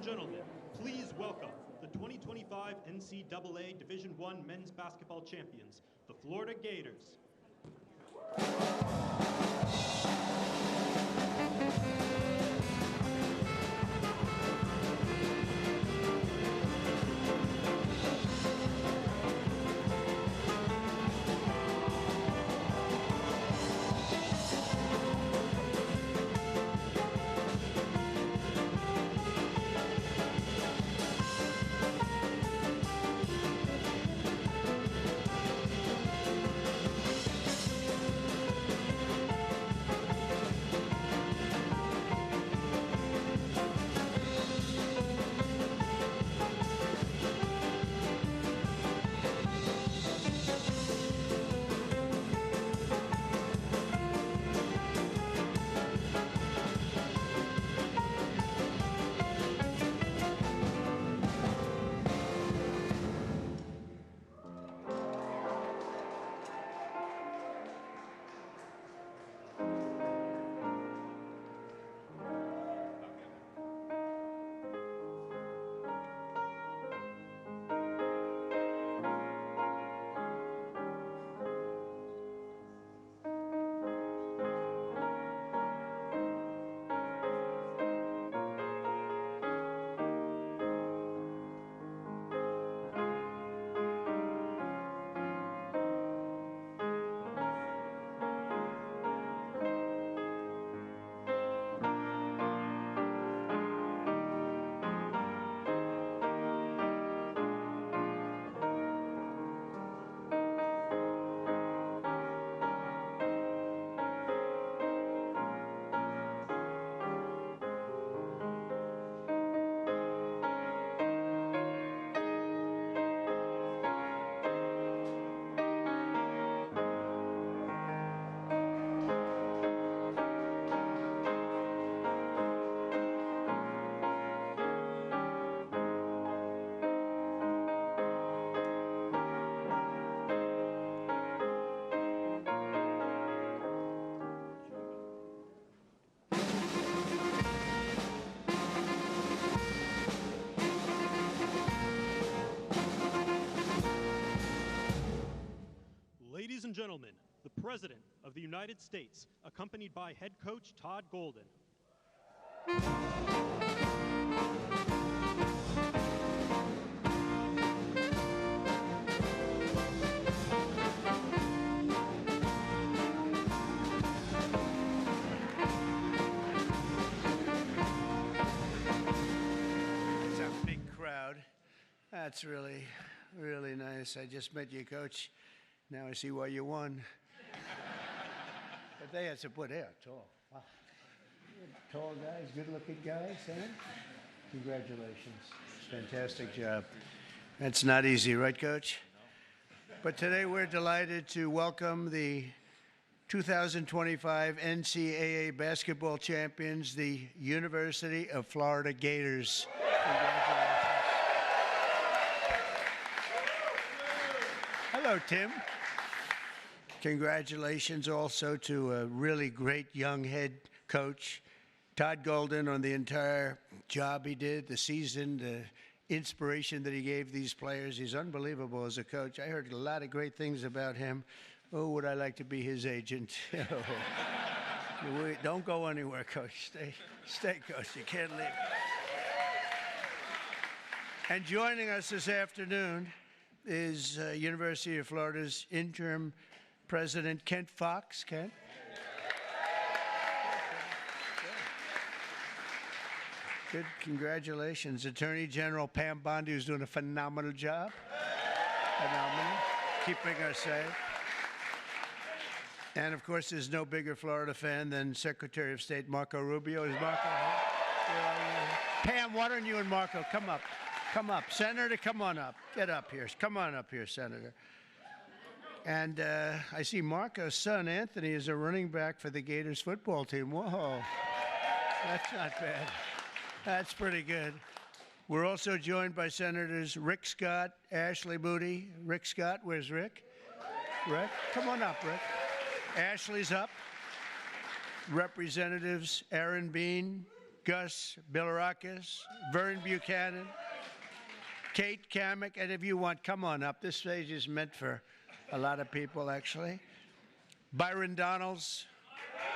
and gentlemen, please welcome the 2025 NCAA Division I men's basketball champions, the Florida Gators. Ladies and gentlemen, the President of the United States, accompanied by head coach Todd Golden. It's a big crowd. That's really, really nice. I just met you, Coach. Now I see why you won. But they had some, they are tall. Wow. Tall guys, good-looking guys, huh? Congratulations. Fantastic job. That's not easy, right, Coach? But today we're delighted to welcome the 2025 NCAA basketball champions, the University of Florida Gators. Congratulations. Hello, Tim. Congratulations also to a really great young head coach, Todd Golden, on the entire job he did, the season, the inspiration that he gave these players. He's unbelievable as a coach. I heard a lot of great things about him. Oh, would I like to be his agent? Don't go anywhere, Coach. Stay, Coach. You can't leave. And joining us this afternoon is University of Florida's interim President Kent Fox. Kent? Good, congratulations. Attorney General Pam Bondi, who's doing a phenomenal job. Phenomenal. Keeping us safe. And of course, there's no bigger Florida fan than Secretary of State Marco Rubio. Is Marco here? Pam, why don't you and Marco come up? Come up. Senator, come on up. Get up here. Come on up here, Senator. And I see Marco's son, Anthony, is a running back for the Gators football team. Whoa. That's not bad. That's pretty good. We're also joined by Senators Rick Scott, Ashley Moody. Rick Scott, where's Rick? Rick, come on up, Rick. Ashley's up. Representatives Aaron Bean, Gus Bilirakis, Vern Buchanan, Kate Kamek, and if you want, come on up. This stage is meant for a lot of people, actually. Byron Donalds,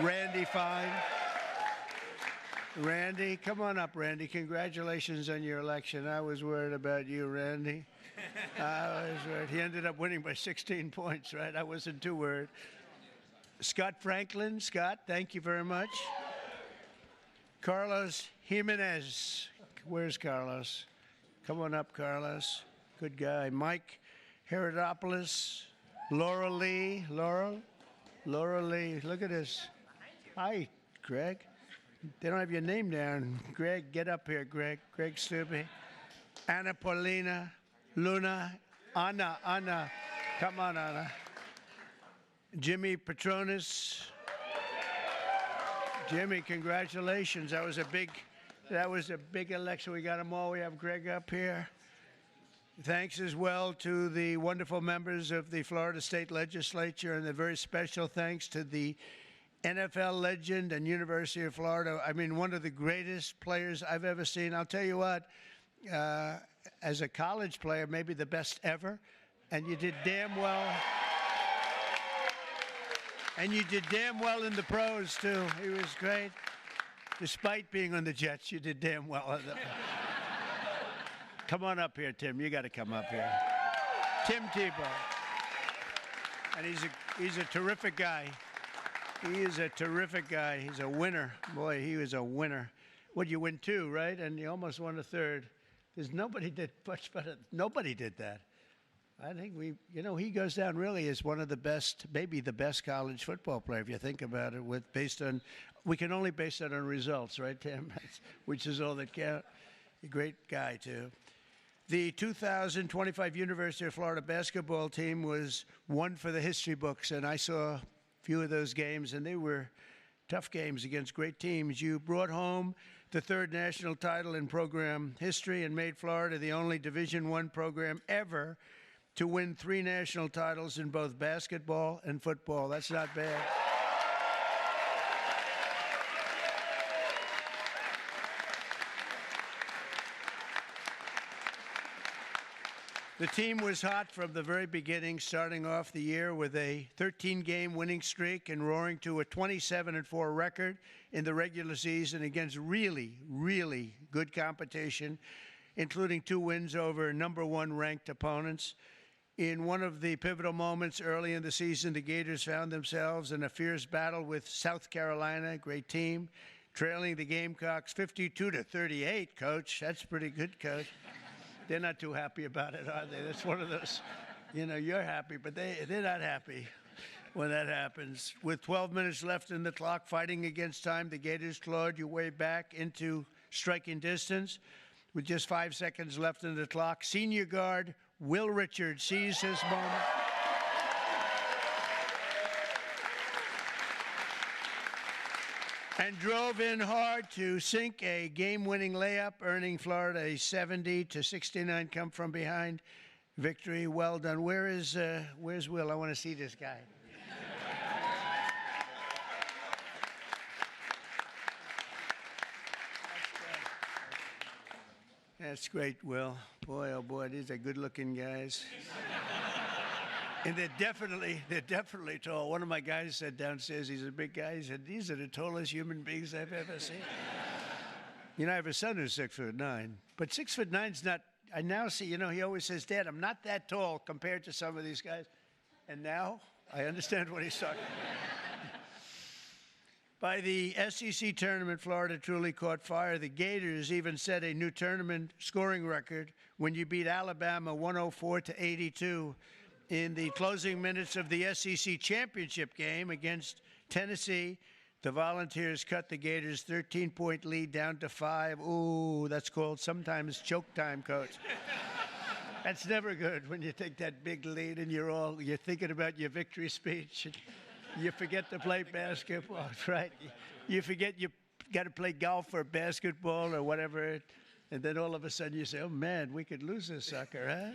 Randy Fine. Randy, come on up, Randy. Congratulations on your election. I was worried about you, Randy. I was worried. He ended up winning by 16 points, right? I wasn't too worried. Scott Franklin. Scott, thank you very much. Carlos Jimenez. Where's Carlos? Come on up, Carlos. Good guy. Mike Herodopoulos. Laura Lee. Laura Lee. Look at this. Hi, Greg. They don't have your name down. Greg, get up here, Greg. Greg Stubbe. Anna Paulina. Luna. Anna. Come on, Anna. Jimmy Petronis. Jimmy, congratulations. That was a big election. We got them all. We have Greg up here. Thanks as well to the wonderful members of the Florida State Legislature, and a very special thanks to the NFL legend and University of Florida. I mean, one of the greatest players I've ever seen. I'll tell you what, as a college player, maybe the best ever, and you did damn well. And you did damn well in the pros, too. He was great. Despite being on the Jets, you did damn well. Come on up here, Tim. You got to come up here. Tim Tebow. And he's a terrific guy. He is a terrific guy. He's a winner. Boy, he was a winner. What, you win 2, right? And you almost won a 3rd. There's nobody did much better. Nobody did that. I think he goes down really as one of the best, maybe the best college football player, if you think about it, we can only base that on results, right, Tim? Which is all that counts. A great guy, too. The 2025 University of Florida basketball team was one for the history books, and I saw a few of those games, and they were tough games against great teams. You brought home the 3rd national title in program history and made Florida the only Division I program ever to win 3 national titles in both basketball and football. That's not bad. The team was hot from the very beginning, starting off the year with a 13-game winning streak and roaring to a 27-4 record in the regular season against really, really good competition, including 2 wins over number 1 ranked opponents. In one of the pivotal moments early in the season, the Gators found themselves in a fierce battle with South Carolina, great team, trailing the Gamecocks 52-38, Coach. That's pretty good, Coach. They're not too happy about it, are they? That's one of those, you're happy, but they're not happy when that happens. With 12 minutes left in the clock, fighting against time, the Gators clawed your way back into striking distance. With just 5 seconds left in the clock, senior guard Will Richards seized his moment. And drove in hard to sink a game-winning layup, earning Florida a 70-69 come-from-behind victory. Well done. Where's Will? I want to see this guy. That's great, Will. Boy, oh boy, these are good-looking guys. And they're definitely tall. One of my guys said downstairs, he's a big guy, he said, these are the tallest human beings I've ever seen. I have a son who's 6'9", but 6'9's not, I now see, he always says, Dad, I'm not that tall compared to some of these guys. And now I understand what he's talking about. By the SEC tournament, Florida truly caught fire. The Gators even set a new tournament scoring record when you beat Alabama 104-82 in the closing minutes of the SEC championship game against Tennessee. The Volunteers cut the Gators' 13-point lead down to 5. Ooh, that's called sometimes choke time, Coach. That's never good when you take that big lead and you're thinking about your victory speech. You forget to play basketball, right? You forget you got to play golf or basketball or whatever, and then all of a sudden you say, oh, man, we could lose this sucker, huh?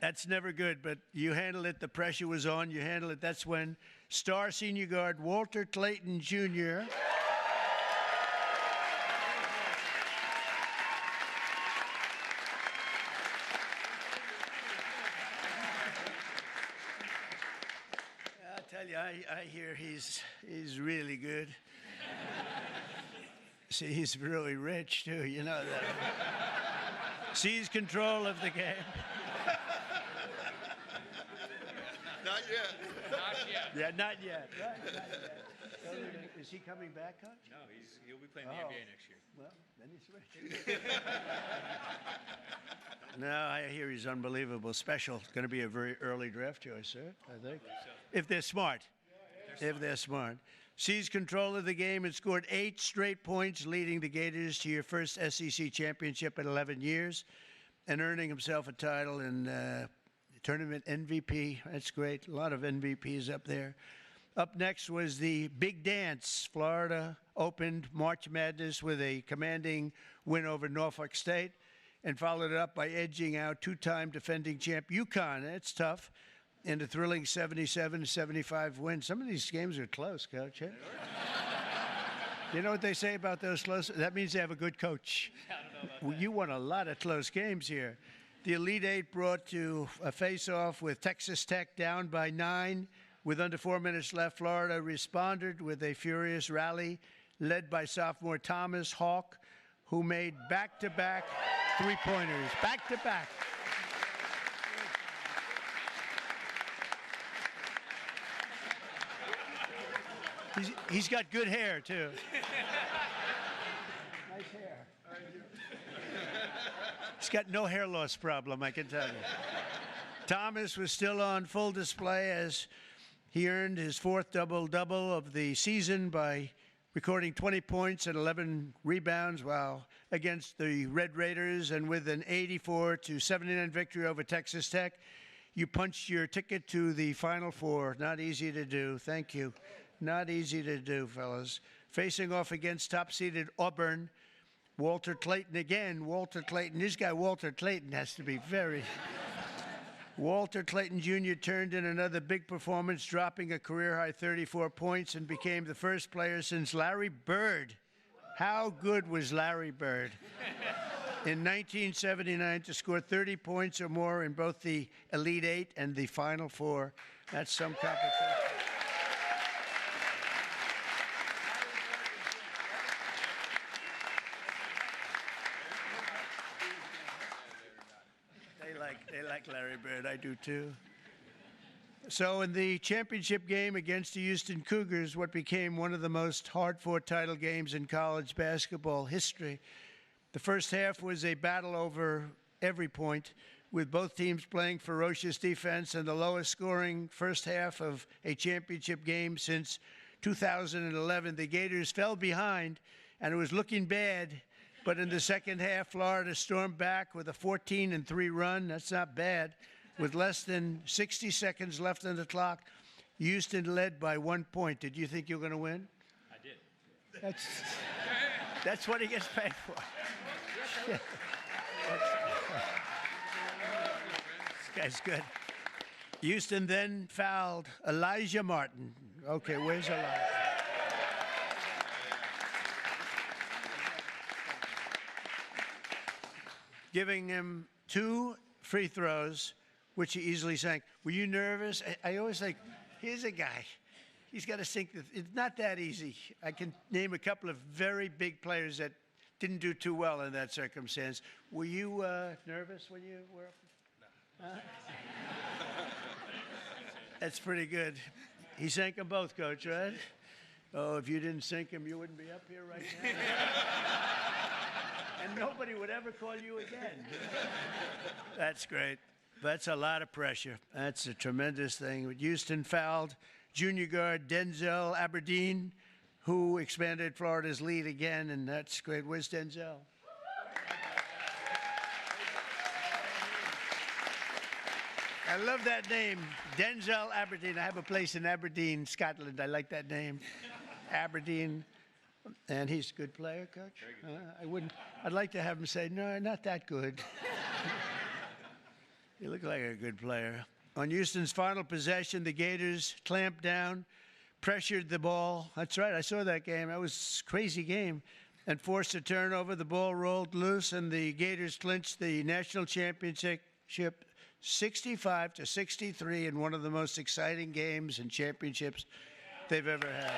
That's never good, but you handle it. The pressure was on. You handle it. That's when star senior guard Walter Clayton Jr. I hear he's really good. See, he's really rich, too. You know that. Seize control of the game. Not yet. Not yet. Yeah, not yet. Right, not yet. Is he coming back, Coach? No, he'll be playing the NBA next year. Well, then he's rich. No, I hear he's unbelievable. Special. Going to be a very early draft choice, sir, I think. If they're smart. If they're smart. Seized control of the game and scored 8 straight points, leading the Gators to your first SEC championship in 11 years and earning himself a title in tournament MVP. That's great. A lot of MVPs up there. Up next was the big dance. Florida opened March Madness with a commanding win over Norfolk State and followed it up by edging out two-time defending champ UConn. That's tough. In a thrilling 77-75 win. Some of these games are close, Coach. You know what they say about those close? That means they have a good coach. I don't know about that. You won a lot of close games here. The Elite Eight brought to a face-off with Texas Tech down by 9. With under 4 minutes left, Florida responded with a furious rally led by sophomore Thomas Hawk, who made back-to-back three-pointers. Back-to-back. He's got good hair, too. Nice hair. He's got no hair loss problem, I can tell you. Thomas was still on full display as he earned his 4th double-double of the season by recording 20 points and 11 rebounds while against the Red Raiders, and with an 84-79 victory over Texas Tech. You punched your ticket to the Final Four. Not easy to do. Thank you. Not easy to do, fellas. Facing off against top-seeded Auburn, Walter Clayton again. Walter Clayton. This guy, Walter Clayton, has to be very... Walter Clayton Jr. turned in another big performance, dropping a career-high 34 points and became the first player since Larry Bird. How good was Larry Bird? In 1979 to score 30 points or more in both the Elite Eight and the Final Four. That's some competition. They like Larry Bird. I do too. So in the championship game against the Houston Cougars, what became one of the most hard-fought title games in college basketball history, the first half was a battle over every point, with both teams playing ferocious defense and the lowest scoring first half of a championship game since 2011. The Gators fell behind, and it was looking bad. But in the second half, Florida stormed back with a 14-3 run. That's not bad. With less than 60 seconds left on the clock, Houston led by 1 point. Did you think you were going to win? I did. That's what he gets paid for. This guy's good. Houston then fouled Elijah Martin. Okay, where's Elijah? Giving him 2 free throws, which he easily sank. Were you nervous? I always think, here's a guy. He's got to sink. It's not that easy. I can name a couple of very big players that didn't do too well in that circumstance. Were you nervous when you were up? No. That's pretty good. He sank them both, Coach, right? Oh, if you didn't sink him, you wouldn't be up here right now. And nobody would ever call you again. That's great. That's a lot of pressure. That's a tremendous thing. Houston fouled junior guard Denzel Aberdeen, who expanded Florida's lead again, and that's great. Where's Denzel? I love that name, Denzel Aberdeen. I have a place in Aberdeen, Scotland. I like that name, Aberdeen. And he's a good player, Coach? I'd like to have him say, no, not that good. You look like a good player. On Houston's final possession, the Gators clamped down, pressured the ball. That's right, I saw that game. That was a crazy game. And forced a turnover. The ball rolled loose, and the Gators clinched the national championship 65-63 in one of the most exciting games and championships they've ever had.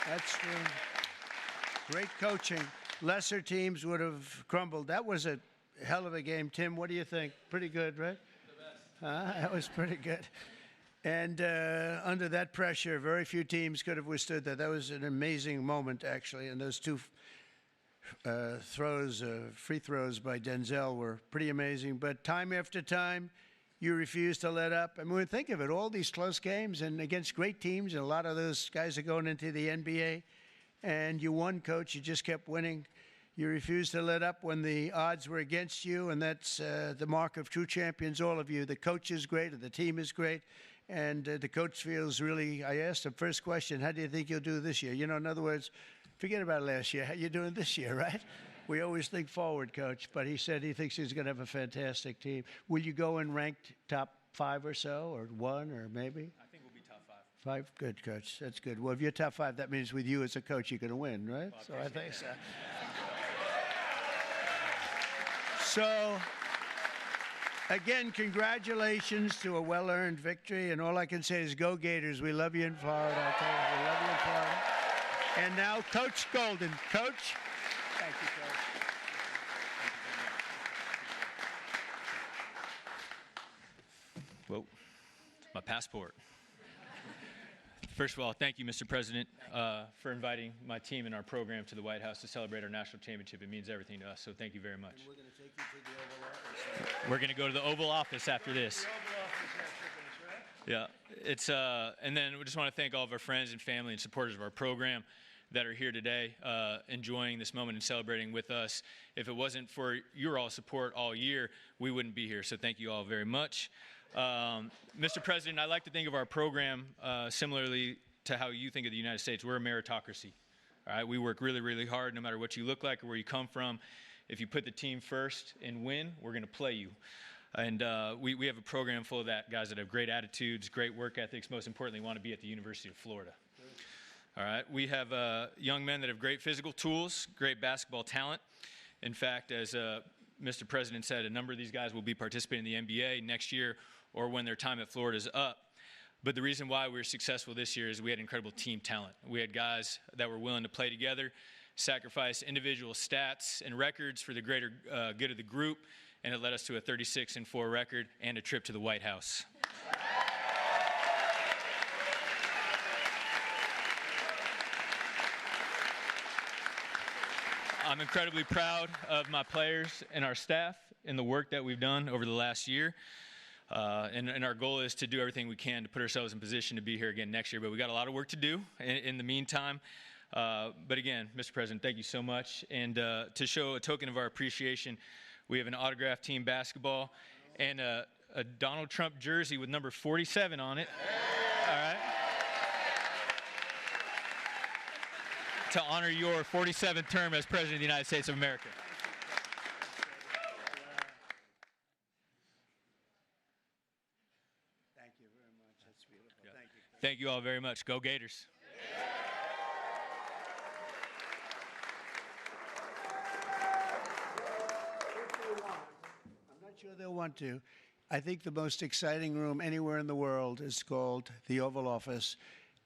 That's great coaching. Lesser teams would have crumbled. That was a hell of a game. Tim, what do you think? Pretty good, right? The best. That was pretty good. And under that pressure, very few teams could have withstood that. That was an amazing moment, actually. And those two free throws by Denzel were pretty amazing. But time after time, you refuse to let up. I mean, think of it, all these close games and against great teams, and a lot of those guys are going into the NBA. And you won, Coach. You just kept winning. You refused to let up when the odds were against you, and that's the mark of true champions, all of you. The coach is great, and the team is great, and the coach feels really, I asked him, first question, how do you think you'll do this year? You know, in other words, forget about last year. How you doing this year, right? We always think forward, Coach, but he said he thinks he's going to have a fantastic team. Will you go in ranked top 5 or so, or 1, or maybe? I think we'll be top 5. 5? Good, Coach. That's good. Well, if you're top 5, that means with you as a coach, you're going to win, right? Well, so I think so. So, again, congratulations to a well-earned victory, and all I can say is go Gators. We love you in Florida. I tell you, we love you in Florida. And now, Coach Golden. Coach. Thank you, Coach. Well, my passport. First of all, thank you, Mr. President, for inviting my team and our program to the White House to celebrate our national championship. It means everything to us, so thank you very much. And we're going to take you to the Oval Office. We're going to go to the Oval Office after this. The Oval Office after this, right? Yeah, it's and then we just want to thank all of our friends and family and supporters of our program that are here today, enjoying this moment and celebrating with us. If it wasn't for your all support all year, we wouldn't be here. So thank you all very much. Mr. President, I like to think of our program similarly to how you think of the United States. We're a meritocracy. All right, we work really, really hard, no matter what you look like or where you come from. If you put the team first and win, we're going to play you. And we have a program full of that, guys that have great attitudes, great work ethics, most importantly, want to be at the University of Florida. All right, we have young men that have great physical tools, great basketball talent. In fact, as Mr. President said, a number of these guys will be participating in the NBA next year or when their time at Florida is up. But the reason why we were successful this year is we had incredible team talent. We had guys that were willing to play together, sacrifice individual stats and records for the greater good of the group, and it led us to a 36-4 record and a trip to the White House. I'm incredibly proud of my players and our staff and the work that we've done over the last year. And our goal is to do everything we can to put ourselves in position to be here again next year. But we got a lot of work to do in the meantime. But again, Mr. President, thank you so much. And to show a token of our appreciation, we have an autographed team basketball and a Donald Trump jersey with number 47 on it. All right. To honor your 47th term as President of the United States of America. Thank you very much. That's beautiful. Yeah. Thank you. Thank you all very much. Go Gators. I'm not sure they'll want to. I think the most exciting room anywhere in the world is called the Oval Office.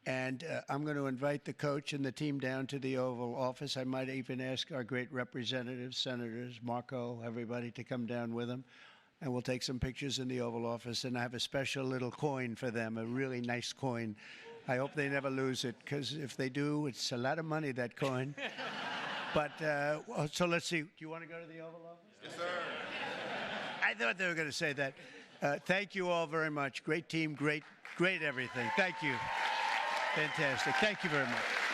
And I'm going to invite the coach and the team down to the Oval Office. I might even ask our great representatives, senators, Marco, everybody to come down with them. And we'll take some pictures in the Oval Office. And I have a special little coin for them, a really nice coin. I hope they never lose it, because if they do, it's a lot of money, that coin. But so let's see. Do you want to go to the Oval Office? Yes, sir. I thought they were going to say that. Thank you all very much. Great team, great everything. Thank you. Fantastic. Thank you very much.